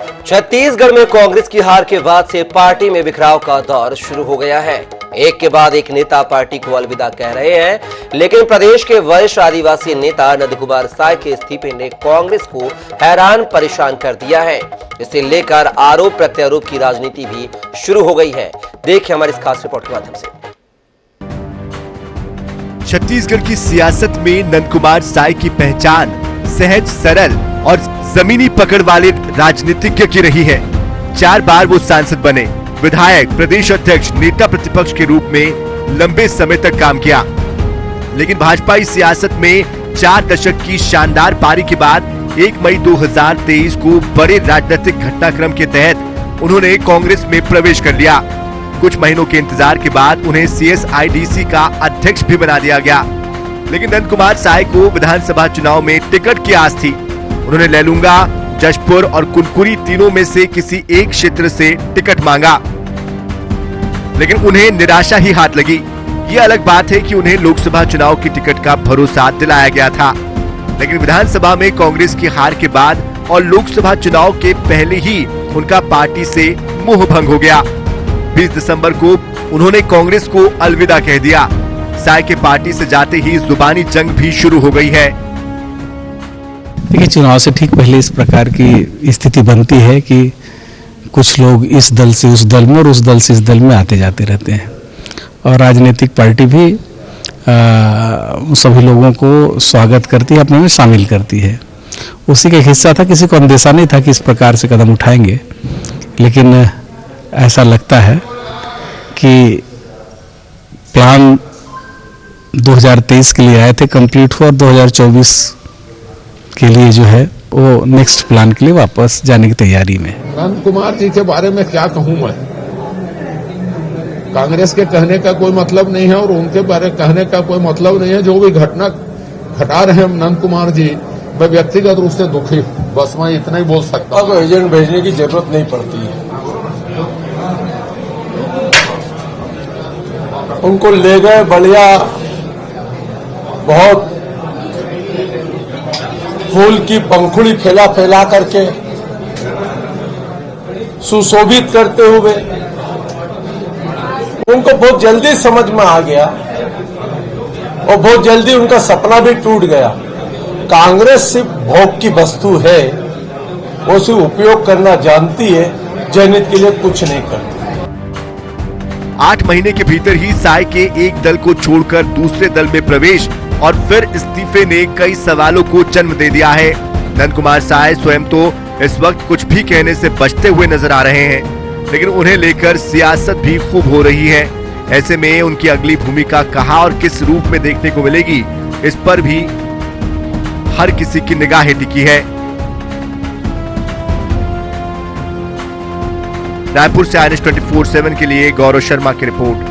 छत्तीसगढ़ में कांग्रेस की हार के बाद से पार्टी में बिखराव का दौर शुरू हो गया है। एक के बाद एक नेता पार्टी को अलविदा कह रहे हैं, लेकिन प्रदेश के वरिष्ठ आदिवासी नेता नंदकुमार साय के इस्तीफे ने कांग्रेस को हैरान परेशान कर दिया है। इसे लेकर आरोप प्रत्यारोप की राजनीति भी शुरू हो गई है। देखिए हमारी इस खास रिपोर्ट के माध्यम से। छत्तीसगढ़ की सियासत में नंदकुमार साय की पहचान सहज, सरल और जमीनी पकड़ वाले राजनीतिज्ञ की रही है। 4 बार वो सांसद बने, विधायक, प्रदेश अध्यक्ष, नेता प्रतिपक्ष के रूप में लंबे समय तक काम किया। लेकिन भाजपाई सियासत में 4 दशक की शानदार पारी के बाद 1 मई 2023 को बड़े राजनीतिक घटनाक्रम के तहत उन्होंने कांग्रेस में प्रवेश कर लिया। कुछ महीनों के इंतजार के बाद उन्हें CSIDC का अध्यक्ष भी बना दिया गया। लेकिन नंदकुमार साय को विधानसभा चुनाव में टिकट की आस थी। उन्होंने लैलूंगा, जशपुर और कुनकुरी तीनों में से किसी एक क्षेत्र से टिकट मांगा, लेकिन उन्हें निराशा ही हाथ लगी। ये अलग बात है कि उन्हें लोकसभा चुनाव की टिकट का भरोसा दिलाया गया था, लेकिन विधानसभा में कांग्रेस की हार के बाद और लोकसभा चुनाव के पहले ही उनका पार्टी से मोह भंग हो गया। 20 दिसंबर को उन्होंने कांग्रेस को अलविदा कह दिया। साय के पार्टी से जाते ही जुबानी जंग भी शुरू हो गई है। देखिए, चुनाव से ठीक पहले इस प्रकार की स्थिति बनती है कि कुछ लोग इस दल से उस दल में और उस दल से इस दल में आते जाते रहते हैं, और राजनीतिक पार्टी भी सभी लोगों को स्वागत करती है, अपने में शामिल करती है। उसी का एक हिस्सा था। किसी को अंदेशा नहीं था कि इस प्रकार से कदम उठाएंगे, लेकिन ऐसा लगता है कि प्लान 2023 के लिए आए थे, कंप्लीट हुआ, और 2024 के लिए जो है वो नेक्स्ट प्लान के लिए वापस जाने की तैयारी में। नंदकुमार जी के बारे में क्या कहूं मैं, कांग्रेस के कहने का कोई मतलब नहीं है और उनके बारे कहने का कोई मतलब नहीं है। जो भी घटना घटा रहे हैं नंदकुमार जी, मैं व्यक्तिगत रूप से दुखी हूं। बस मैं इतना ही बोल सकता हूं। एजेंट भेजने की जरूरत नहीं पड़ती है। उनको ले गए, बढ़िया, बहुत फूल की पंखुड़ी फैला फैला करके सुशोभित करते हुए उनको बहुत जल्दी समझ में आ गया और बहुत जल्दी उनका सपना भी टूट गया। कांग्रेस सिर्फ भोग की वस्तु है, वो सिर्फ उपयोग करना जानती है, जनहित के लिए कुछ नहीं करती। 8 महीने के भीतर ही साय के एक दल को छोड़कर दूसरे दल में प्रवेश और फिर इस्तीफे ने कई सवालों को जन्म दे दिया है। नंदकुमार साय स्वयं तो इस वक्त कुछ भी कहने से बचते हुए नजर आ रहे हैं, लेकिन उन्हें लेकर सियासत भी खूब हो रही है। ऐसे में उनकी अगली भूमिका कहां और किस रूप में देखने को मिलेगी, इस पर भी हर किसी की निगाहें टिकी है। रायपुर से INS 24/7 के लिए गौरव शर्मा की रिपोर्ट।